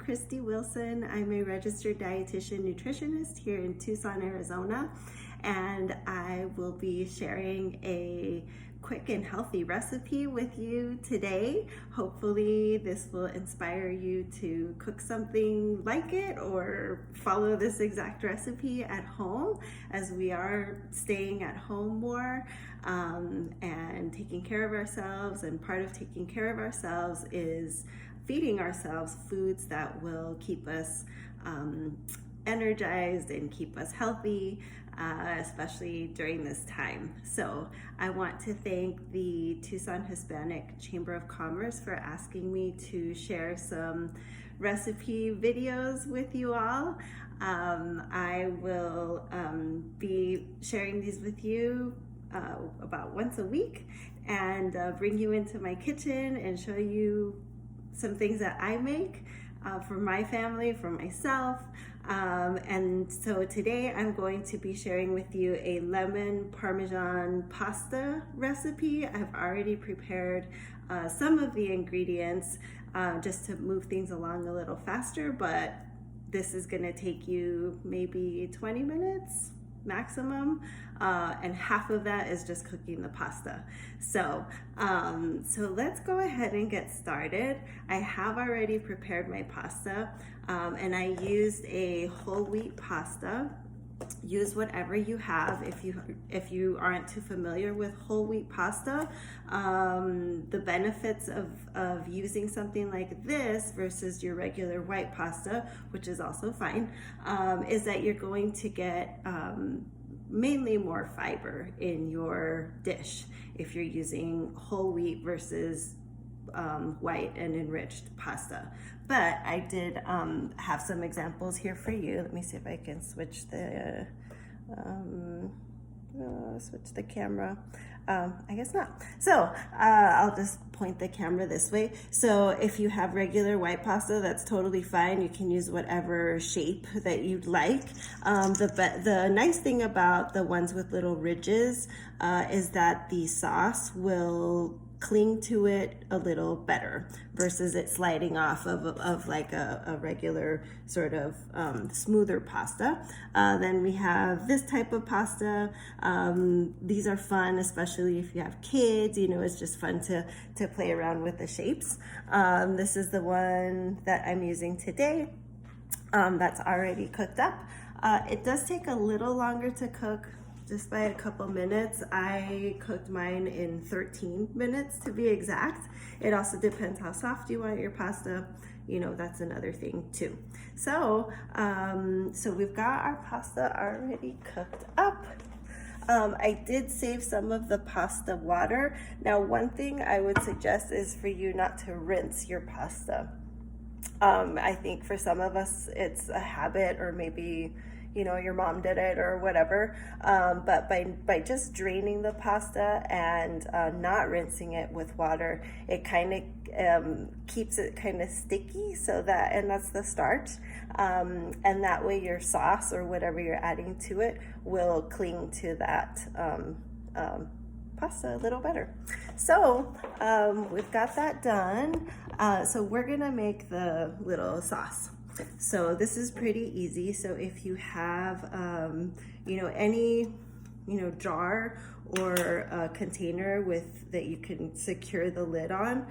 Christy Wilson. I'm a registered dietitian nutritionist here in Tucson, Arizona, and I will be sharing a quick and healthy recipe with you today. Hopefully this will inspire you to cook something like it or follow this exact recipe at home, as we are staying at home more and taking care of ourselves. And part of taking care of ourselves is feeding ourselves foods that will keep us energized and keep us healthy, especially during this time. So I want to thank the Tucson Hispanic Chamber of Commerce for asking me to share some recipe videos with you all. I will be sharing these with you about once a week, and bring you into my kitchen and show you some things that I make for my family, for myself. And so today I'm going to be sharing with you a lemon parmesan pasta recipe. I've already prepared some of the ingredients just to move things along a little faster, but this is gonna take you maybe 20 minutes maximum, and half of that is just cooking the pasta. So let's go ahead and get started. I have already prepared my pasta, and I used a whole wheat pasta. Use whatever you have. If you aren't too familiar with whole wheat pasta, the benefits of using something like this versus your regular white pasta, which is also fine, is that you're going to get mainly more fiber in your dish if you're using whole wheat versus white and enriched pasta. But I did have some examples here for you. Let me see if I can switch the camera. I guess not. So I'll just point the camera this way. So if you have regular white pasta, that's totally fine. You can use whatever shape that you'd like. The nice thing about the ones with little ridges is that the sauce will cling to it a little better versus it sliding off of like a regular sort of smoother pasta. Then we have this type of pasta. These are fun, especially if you have kids. You know, it's just fun to play around with the shapes. This is the one that I'm using today. That's already cooked up. It does take a little longer to cook, just by a couple minutes. I cooked mine in 13 minutes to be exact. It also depends how soft you want your pasta. You know, that's another thing too. So we've got our pasta already cooked up. I did save some of the pasta water. Now, one thing I would suggest is for you not to rinse your pasta. I think for some of us it's a habit, or maybe you know, your mom did it or whatever. But by just draining the pasta and not rinsing it with water, it kind of keeps it kind of sticky, so that, and that's the starch. And that way your sauce or whatever you're adding to it will cling to that pasta a little better. So we've got that done. So we're gonna make the little sauce. So this is pretty easy. So if you have, you know, any, you know, jar or a container that you can secure the lid on,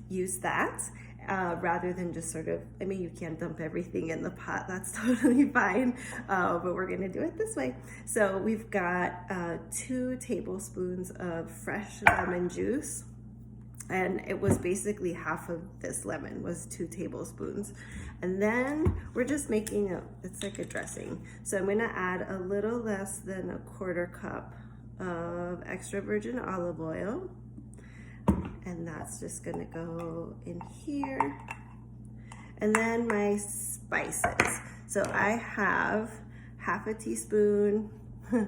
use that rather than just sort of, I mean, you can't dump everything in the pot. That's totally fine. But we're going to do it this way. So we've got 2 tablespoons of fresh lemon juice. And it was basically half of this lemon was 2 tablespoons. And then we're just making it's like a dressing. So I'm gonna add a little less than a 1/4 cup of extra virgin olive oil. And that's just gonna go in here. And then my spices. So I have half a teaspoon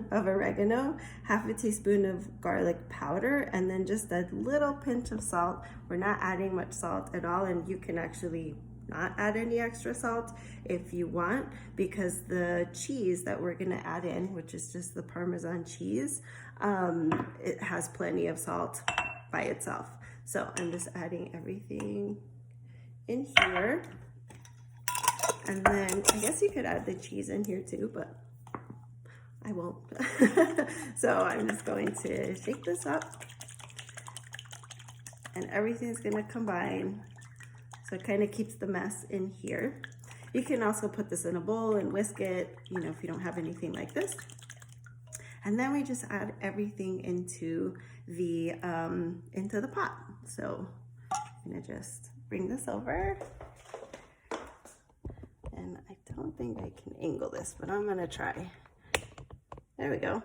of oregano, half a teaspoon of garlic powder, and then just a little pinch of salt. We're not adding much salt at all, and you can actually not add any extra salt if you want, because the cheese that we're gonna add in, which is just the Parmesan cheese, it has plenty of salt by itself. So I'm just adding everything in here. And then I guess you could add the cheese in here too, but I won't. So I'm just going to shake this up, and everything's gonna combine. So it kind of keeps the mess in here. You can also put this in a bowl and whisk it, you know, if you don't have anything like this. And then we just add everything into the pot. So I'm gonna just bring this over. And I don't think I can angle this, but I'm gonna try. There we go.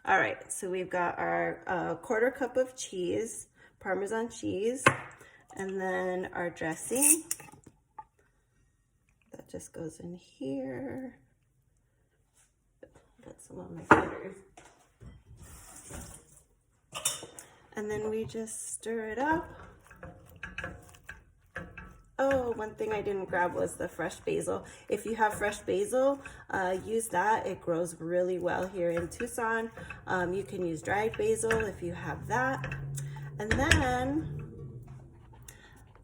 All right, so we've got our quarter cup of cheese, Parmesan cheese, and then our dressing. That just goes in here. Got some on my fingers. And then we just stir it up. Oh, one thing I didn't grab was the fresh basil. If you have fresh basil, use that. It grows really well here in Tucson. You can use dried basil if you have that. And then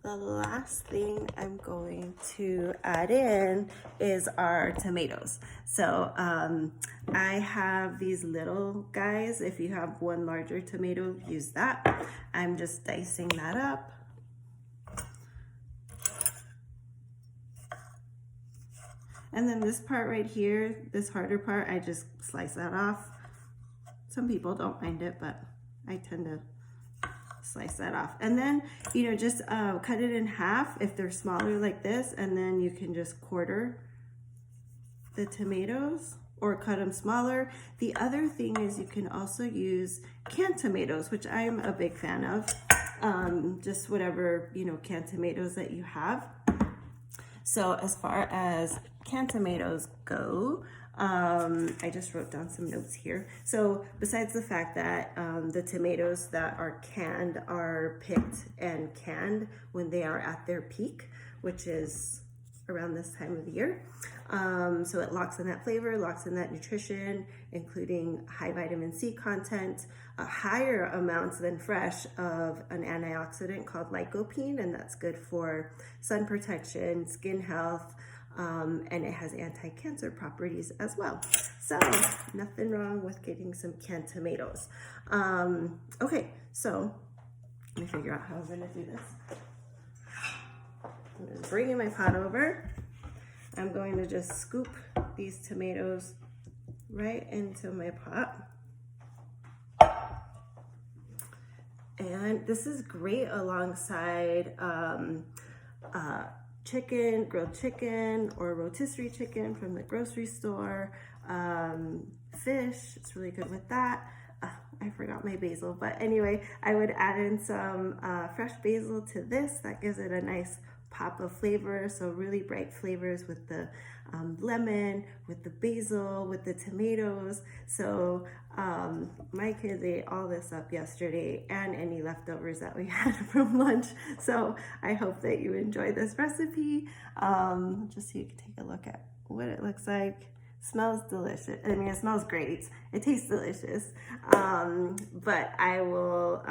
the last thing I'm going to add in is our tomatoes. So I have these little guys. If you have one larger tomato, use that. I'm just dicing that up. And then this part right here, this harder part, I just slice that off. Some people don't mind it, but I tend to slice that off. And then, you know, just cut it in half if they're smaller like this, and then you can just quarter the tomatoes or cut them smaller. The other thing is you can also use canned tomatoes, which I'm a big fan of. Just whatever, you know, canned tomatoes that you have. So as far as canned tomatoes go, I just wrote down some notes here. So besides the fact that the tomatoes that are canned are picked and canned when they are at their peak, which is around this time of the year. So it locks in that flavor, locks in that nutrition, including high vitamin C content, higher amounts than fresh of an antioxidant called lycopene, and that's good for sun protection, skin health, and it has anti-cancer properties as well. So nothing wrong with getting some canned tomatoes. Okay, so let me figure out how I'm gonna do this. I'm just bringing my pot over. I'm going to just scoop these tomatoes right into my pot. And this is great alongside chicken, grilled chicken, or rotisserie chicken from the grocery store. Fish, it's really good with that. I forgot my basil, but anyway, I would add in some fresh basil to this. That gives it a nice pop of flavor, so really bright flavors with the lemon, with the basil, with the tomatoes. So my kids ate all this up yesterday and any leftovers that we had from lunch. So I hope that you enjoy this recipe. Just so you can take a look at what it looks like. Smells delicious. I mean, it smells great. It tastes delicious. But I will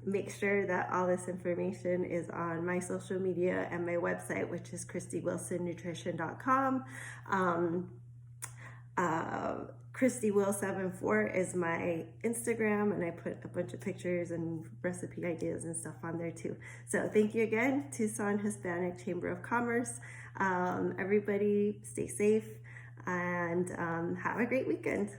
make sure that all this information is on my social media and my website, which is ChristyWilsonNutrition.com. ChristyWill74 is my Instagram, and I put a bunch of pictures and recipe ideas and stuff on there too. So thank you again, Tucson Hispanic Chamber of Commerce. Everybody stay safe and have a great weekend.